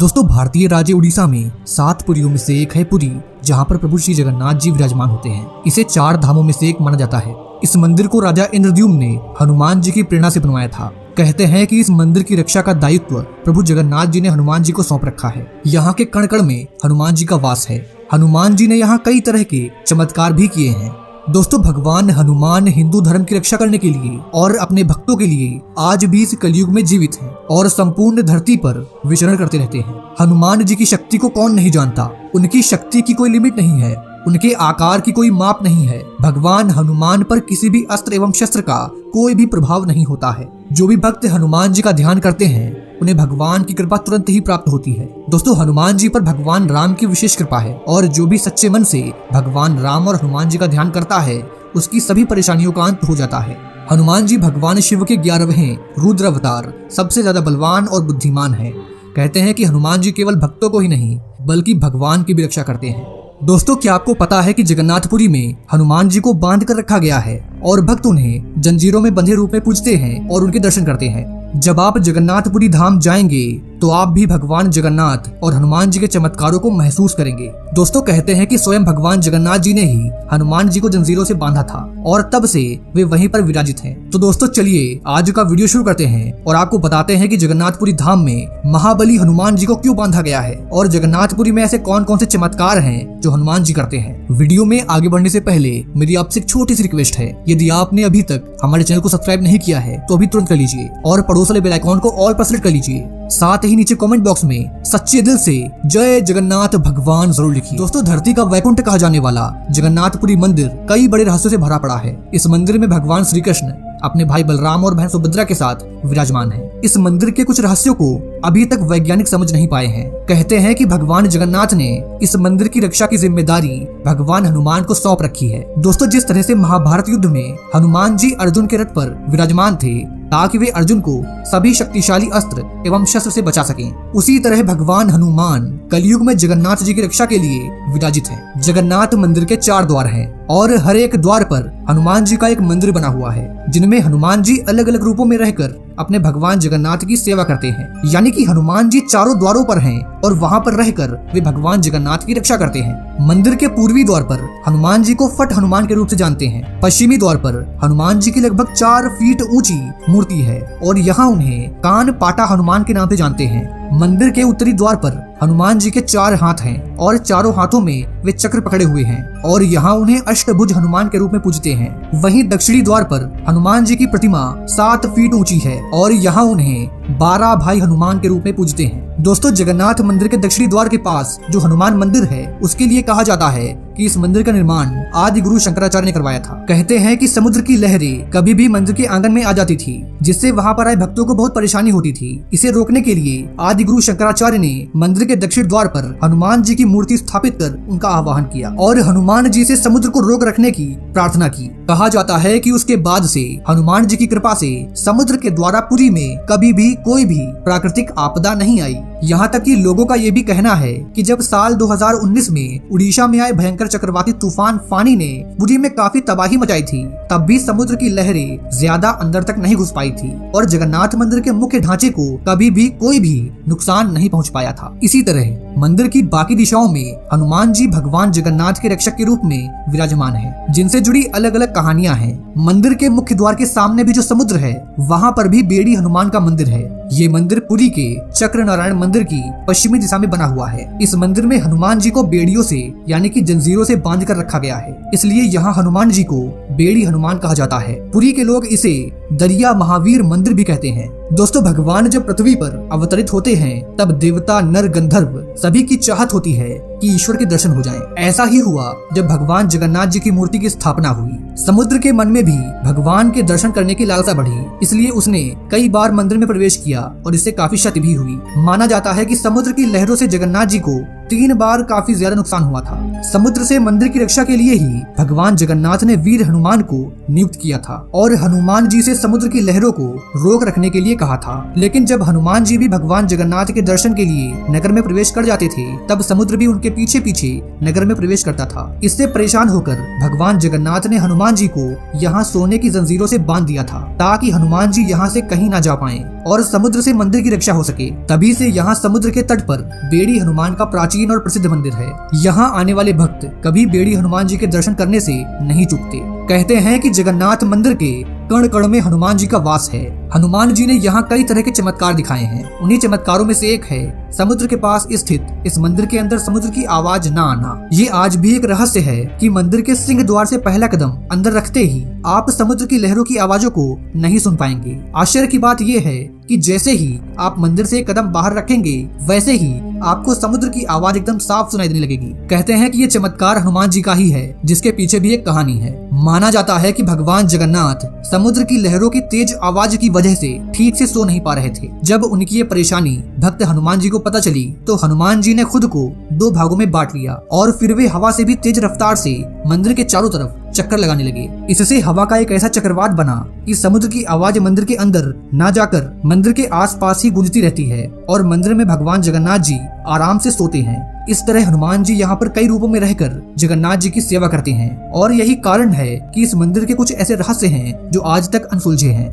दोस्तों, भारतीय राज्य उड़ीसा में 7 पुरियों में से एक है पुरी, जहाँ पर प्रभु श्री जगन्नाथ जी विराजमान होते हैं। इसे 4 धामों में से एक माना जाता है। इस मंदिर को राजा इंद्रद्युम्न ने हनुमान जी की प्रेरणा से बनवाया था। कहते हैं कि इस मंदिर की रक्षा का दायित्व प्रभु जगन्नाथ जी ने हनुमान जी को सौंप रखा है। यहाँ के कण कण में हनुमान जी का वास है। हनुमान जी ने यहाँ कई तरह के चमत्कार भी किए हैं। दोस्तों, भगवान हनुमान हिंदू धर्म की रक्षा करने के लिए और अपने भक्तों के लिए आज भी इस कलयुग में जीवित हैं और संपूर्ण धरती पर विचरण करते रहते हैं। हनुमान जी की शक्ति को कौन नहीं जानता। उनकी शक्ति की कोई लिमिट नहीं है, उनके आकार की कोई माप नहीं है। भगवान हनुमान पर किसी भी अस्त्र एवं शस्त्र का कोई भी प्रभाव नहीं होता है। जो भी भक्त हनुमान जी का ध्यान करते हैं उन्हें भगवान की कृपा तुरंत ही प्राप्त होती है। दोस्तों, हनुमान जी पर भगवान राम की विशेष कृपा है और जो भी सच्चे मन से भगवान राम और हनुमान जी का ध्यान करता है उसकी सभी परेशानियों का अंत हो जाता है। हनुमान जी भगवान शिव के 11वें रुद्र अवतार सबसे ज्यादा बलवान और बुद्धिमान है। कहते हैं कि हनुमान जी केवल भक्तों को ही नहीं बल्कि भगवान की भी रक्षा करते हैं। दोस्तों, क्या आपको पता है कि जगन्नाथपुरी में हनुमान जी को बांध कर रखा गया है और भक्त उन्हें जंजीरों में बंधे रूप में पूजते हैं और उनके दर्शन करते हैं। जब आप जगन्नाथपुरी धाम जाएंगे तो आप भी भगवान जगन्नाथ और हनुमान जी के चमत्कारों को महसूस करेंगे। दोस्तों, कहते हैं कि स्वयं भगवान जगन्नाथ जी ने ही हनुमान जी को जंजीरों से बांधा था और तब से वे वहीं पर विराजित हैं। तो दोस्तों, चलिए आज का वीडियो शुरू करते हैं और आपको बताते हैं कि जगन्नाथपुरी धाम में महाबली हनुमान जी को क्यों बांधा गया है और जगन्नाथपुरी में ऐसे कौन कौन से चमत्कार हैं जो हनुमान जी करते हैं। वीडियो में आगे बढ़ने से पहले मेरी आपसे एक छोटी सी रिक्वेस्ट है, यदि आपने अभी तक हमारे चैनल को सब्सक्राइब नहीं किया है तो अभी तुरंत कर लीजिए और पड़ोस वाले बेल आइकॉन को ऑल पर सेलेक्ट कर लीजिए। साथ ही नीचे कमेंट बॉक्स में सच्चे दिल से जय जगन्नाथ भगवान जरूर लिखिए। दोस्तों, धरती का वैकुंठ कहा जाने वाला जगन्नाथपुरी मंदिर कई बड़े रहस्यों से भरा पड़ा है। इस मंदिर में भगवान श्री कृष्ण अपने भाई बलराम और बहन सुभद्रा के साथ विराजमान है। इस मंदिर के कुछ रहस्यों को अभी तक वैज्ञानिक समझ नहीं पाए हैं। कहते हैं कि भगवान जगन्नाथ ने इस मंदिर की रक्षा की जिम्मेदारी भगवान हनुमान को सौंप रखी है। दोस्तों, जिस तरह से महाभारत युद्ध में हनुमान जी अर्जुन के रथ पर विराजमान थे ताकि वे अर्जुन को सभी शक्तिशाली अस्त्र एवं शस्त्र से बचा सकें, उसी तरह भगवान हनुमान कलयुग में जगन्नाथ जी की रक्षा के लिए विराजित हैं। जगन्नाथ मंदिर के 4 द्वार हैं और हर एक द्वार पर हनुमान जी का एक मंदिर बना हुआ है, जिनमें हनुमान जी अलग अलग रूपों में रहकर अपने भगवान जगन्नाथ की सेवा करते हैं। यानी कि हनुमान जी चारों द्वारों पर हैं और वहां पर रहकर वे भगवान जगन्नाथ की रक्षा करते हैं। मंदिर के पूर्वी द्वार पर हनुमान जी को फट हनुमान के रूप से जानते हैं। पश्चिमी द्वार पर हनुमान जी की लगभग 4 फीट ऊंची मूर्ति है और यहाँ उन्हें कान पाटा हनुमान के नाम से जानते हैं। मंदिर के उत्तरी द्वार पर हनुमान जी के 4 हाथ हैं और चारों हाथों में वे चक्र पकड़े हुए हैं और यहाँ उन्हें अष्टभुज हनुमान के रूप में पूजते हैं। वहीं दक्षिणी द्वार पर हनुमान जी की प्रतिमा 7 फीट ऊंची है और यहाँ उन्हें 12 भाई हनुमान के रूप में पूजते हैं। दोस्तों, जगन्नाथ मंदिर के दक्षिणी द्वार के पास जो हनुमान मंदिर है उसके लिए कहा जाता है कि इस मंदिर का निर्माण आदि गुरु शंकराचार्य ने करवाया था। कहते हैं कि समुद्र की लहरें कभी भी मंदिर के आंगन में आ जाती थी, जिससे वहां पर आए भक्तों को बहुत परेशानी होती थी। इसे रोकने के लिए आदि गुरु शंकराचार्य ने मंदिर के दक्षिण द्वार पर हनुमान जी की मूर्ति स्थापित कर उनका आह्वान किया और हनुमान जी से समुद्र को रोक रखने की प्रार्थना की। कहा जाता है कि उसके बाद से हनुमान जी की कृपा से समुद्र के द्वारा पुरी में कभी भी कोई भी प्राकृतिक आपदा नहीं आई। यहाँ तक कि लोगों का ये भी कहना है कि जब साल 2019 में उड़ीसा में आए भयंकर चक्रवाती तूफान फानी ने पुरी में काफी तबाही मचाई थी, तब भी समुद्र की लहरें ज्यादा अंदर तक नहीं घुस पाई थी और जगन्नाथ मंदिर के मुख्य ढांचे को कभी भी कोई भी नुकसान नहीं पहुंच पाया था। इसी तरह मंदिर की बाकी दिशाओं में हनुमान जी भगवान जगन्नाथ के रक्षक के रूप में विराजमान हैं, जिनसे जुड़ी अलग अलग कहानियां हैं। मंदिर के मुख्य द्वार के सामने भी जो समुद्र है वहाँ पर भी बेड़ी हनुमान का मंदिर है। ये मंदिर पुरी के चक्र नारायण मंदिर की पश्चिमी दिशा में बना हुआ है। इस मंदिर में हनुमान जी को बेड़ियों से यानी कि जंजीरों से बांध कर रखा गया है, इसलिए यहाँ हनुमान जी को बेड़ी हनुमान कहा जाता है। पुरी के लोग इसे दरिया महावीर मंदिर भी कहते हैं। दोस्तों, भगवान जब पृथ्वी पर अवतरित होते हैं तब देवता नर गंधर्व सभी की चाहत होती है कि ईश्वर के दर्शन हो जाएं। ऐसा ही हुआ जब भगवान जगन्नाथ जी की मूर्ति की स्थापना हुई। समुद्र के मन में भी भगवान के दर्शन करने की लालसा बढ़ी, इसलिए उसने कई बार मंदिर में प्रवेश किया और इससे काफी क्षति भी हुई। माना जाता है कि समुद्र की लहरों से जगन्नाथ जी को 3 बार काफी ज्यादा नुकसान हुआ था। समुद्र से मंदिर की रक्षा के लिए ही भगवान जगन्नाथ ने वीर हनुमान को नियुक्त किया था और हनुमान जी से समुद्र की लहरों को रोक रखने के लिए कहा था। लेकिन जब हनुमान जी भी भगवान जगन्नाथ के दर्शन के लिए नगर में प्रवेश कर जाते थे, तब समुद्र भी उनके पीछे पीछे नगर में प्रवेश करता था। इससे परेशान होकर भगवान जगन्नाथ ने हनुमान जी को यहाँ सोने की जंजीरों से बांध दिया था, ताकि हनुमान जी यहाँ से कहीं ना जा पाएं और समुद्र से मंदिर की रक्षा हो सके। तभी से यहाँ समुद्र के तट पर बेड़ी हनुमान का प्राचीन और प्रसिद्ध मंदिर है। यहाँ आने वाले भक्त कभी बेड़ी हनुमान जी के दर्शन करने से नहीं चूकते। कहते हैं कि जगन्नाथ मंदिर के कण कण में हनुमान जी का वास है। हनुमान जी ने यहाँ कई तरह के चमत्कार दिखाए हैं। उन्हीं चमत्कारों में से एक है समुद्र के पास स्थित इस मंदिर के अंदर समुद्र की आवाज न आना। ये आज भी एक रहस्य है कि मंदिर के सिंह द्वार से पहला कदम अंदर रखते ही आप समुद्र की लहरों की आवाजों को नहीं सुन पाएंगे। आश्चर्य की बात यह है कि जैसे ही आप मंदिर से एक कदम बाहर रखेंगे, वैसे ही आपको समुद्र की आवाज एकदम साफ सुनाई देने लगेगी। कहते हैं कि ये चमत्कार हनुमान जी का ही है, जिसके पीछे भी एक कहानी है। माना जाता है कि भगवान जगन्नाथ समुद्र की लहरों की तेज आवाज की वजह से ठीक से सो नहीं पा रहे थे। जब उनकी ये परेशानी भक्त हनुमान जी को पता चली, तो हनुमान जी ने खुद को 2 भागों में बांट लिया और फिर वे हवा से भी तेज रफ्तार से मंदिर के चारों तरफ चक्कर लगाने लगे। इससे हवा का एक ऐसा चक्रवात बना कि समुद्र की आवाज मंदिर के अंदर ना जाकर मंदिर के आसपास ही गूंजती रहती है और मंदिर में भगवान जगन्नाथ जी आराम से सोते हैं। इस तरह हनुमान जी यहाँ पर कई रूपों में रहकर जगन्नाथ जी की सेवा करते हैं और यही कारण है कि इस मंदिर के कुछ ऐसे रहस्य हैं जो आज तक अनसुलझे हैं।